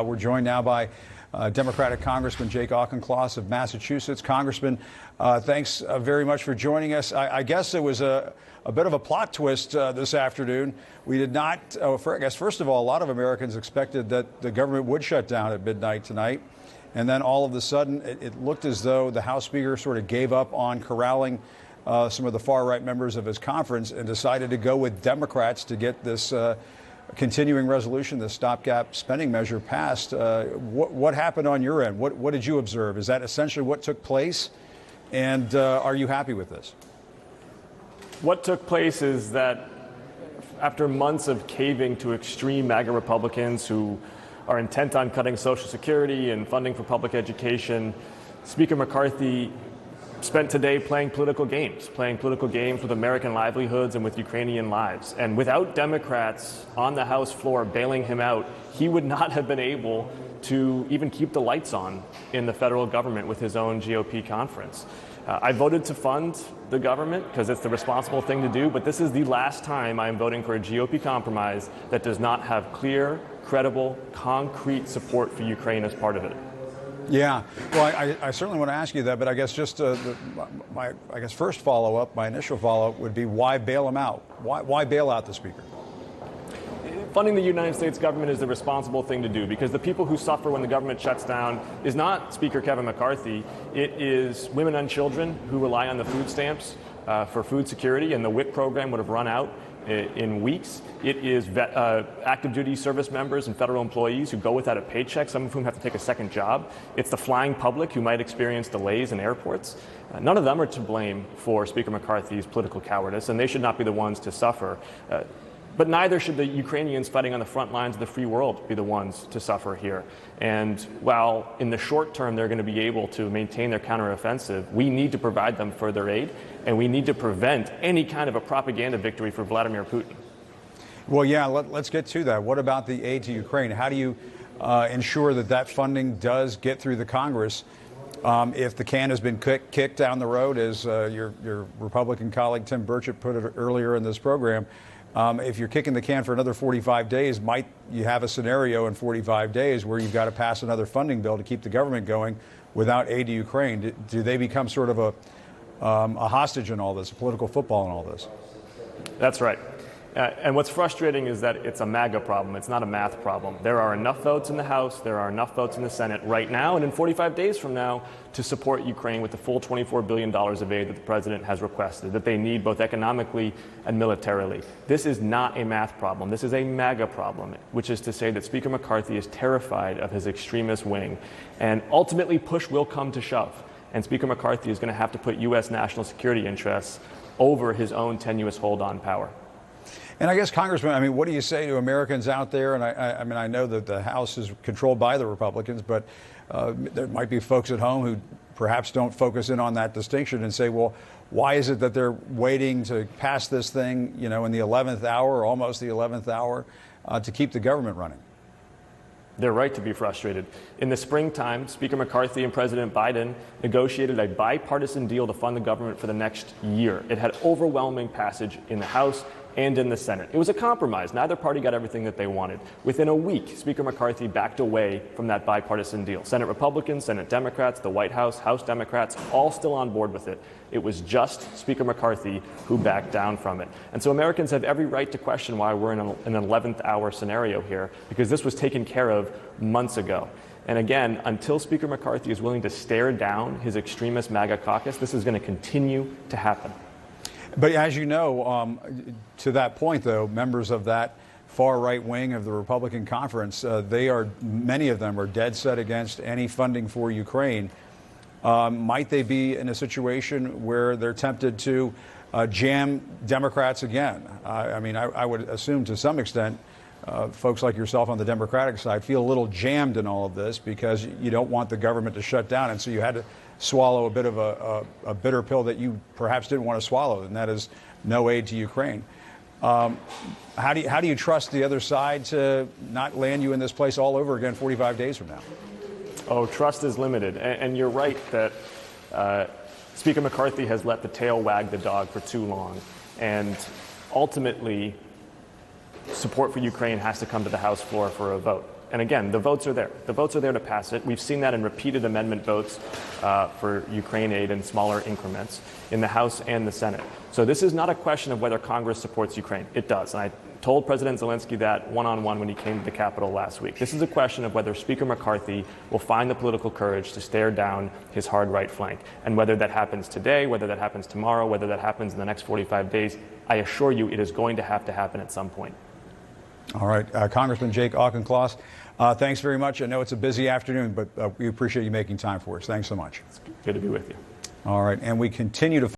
We're joined now by Democratic Congressman Jake Auchincloss of Massachusetts. Congressman, thanks very much for joining us. I guess it was a bit of a plot twist this afternoon. We did not, I guess, first of all, a lot of Americans expected that the government would shut down at midnight tonight. And then all of a sudden, it looked as though the House Speaker sort of gave up on corralling some of the far-right members of his conference and decided to go with Democrats to get this continuing resolution, the stopgap spending measure, passed. What happened on your end? What did you observe? Is that essentially what took place? And are you happy with this? What took place is that after months of caving to extreme MAGA Republicans who are intent on cutting Social Security and funding for public education, Speaker McCarthy spent today playing political games with American livelihoods and with Ukrainian lives. And without Democrats on the House floor bailing him out, he would not have been able to even keep the lights on in the federal government with his own GOP conference. I voted to fund the government because it's the responsible thing to do, but this is the last time I am voting for a GOP compromise that does not have clear, credible, concrete support for Ukraine as part of it. Yeah, well, I certainly want to ask you that, but I guess just my first follow-up, my initial follow-up would be why bail him out? Why bail out the Speaker? Funding the United States government is the responsible thing to do because the people who suffer when the government shuts down is not Speaker Kevin McCarthy. It is women and children who rely on the food stamps for food security, and the WIC program would have run out in weeks. It is active duty service members and federal employees who go without a paycheck, some of whom have to take a second job. It's the flying public who might experience delays in airports. None of them are to blame for Speaker McCarthy's political cowardice, and they should not be the ones to suffer. But neither should the Ukrainians fighting on the front lines of the free world be the ones to suffer here. And while in the short term they're going to be able to maintain their counteroffensive, we need to provide them further aid, and we need to prevent any kind of a propaganda victory for Vladimir Putin. Well, yeah, let's get to that. What about the aid to Ukraine? How do you ensure that that funding does get through the Congress if the can has been kicked down the road, as your Republican colleague Tim Burchett put it earlier in this program? If you're kicking the can for another 45 days, might you have a scenario in 45 days where you've got to pass another funding bill to keep the government going without aid to Ukraine? Do they become sort of a hostage in all this, a political football in all this? That's right. And what's frustrating is that it's a MAGA problem. It's not a math problem. There are enough votes in the House, there are enough votes in the Senate right now and in 45 days from now to support Ukraine with the full $24 billion of aid that the president has requested, that they need both economically and militarily. This is not a math problem. This is a MAGA problem, which is to say that Speaker McCarthy is terrified of his extremist wing. And ultimately, push will come to shove. And Speaker McCarthy is going to have to put U.S. national security interests over his own tenuous hold on power. And I guess, Congressman, I mean, what do you say to Americans out there? And I mean, I know that the House is controlled by the Republicans, but there might be folks at home who perhaps don't focus in on that distinction and say, well, why is it that they're waiting to pass this thing, you know, in the 11th hour, or almost the 11th hour, to keep the government running? They're right to be frustrated. In the springtime, Speaker McCarthy and President Biden negotiated a bipartisan deal to fund the government for the next year. It had overwhelming passage in the House and in the Senate. It was a compromise. Neither party got everything that they wanted. Within a week, Speaker McCarthy backed away from that bipartisan deal. Senate Republicans, Senate Democrats, the White House, House Democrats, all still on board with it. It was just Speaker McCarthy who backed down from it. And so Americans have every right to question why we're in an 11th hour scenario here, because this was taken care of months ago. And again, until Speaker McCarthy is willing to stare down his extremist MAGA caucus, this is going to continue to happen. But as you know, to that point, though, members of that far right wing of the Republican conference, many of them are dead set against any funding for Ukraine. Might they be in a situation where they're tempted to jam Democrats again? I mean, I would assume to some extent folks like yourself on the Democratic side feel a little jammed in all of this because you don't want the government to shut down, and so you had to swallow a bit of a bitter pill that you perhaps didn't want to swallow, and that is no aid to Ukraine. How do you trust the other side to not land you in this place all over again 45 days from now? Oh, trust is limited. And you're right that Speaker McCarthy has let the tail wag the dog for too long. And ultimately, support for Ukraine has to come to the House floor for a vote. And again, the votes are there. The votes are there to pass it. We've seen that in repeated amendment votes for Ukraine aid in smaller increments in the House and the Senate. So this is not a question of whether Congress supports Ukraine. It does. And I told President Zelensky that one-on-one when he came to the Capitol last week. This is a question of whether Speaker McCarthy will find the political courage to stare down his hard right flank. And whether that happens today, whether that happens tomorrow, whether that happens in the next 45 days, I assure you it is going to happen at some point. All right. Congressman Jake Auchincloss, thanks very much. I know it's a busy afternoon, but we appreciate you making time for us. Thanks so much. It's good to be with you. All right. And we continue to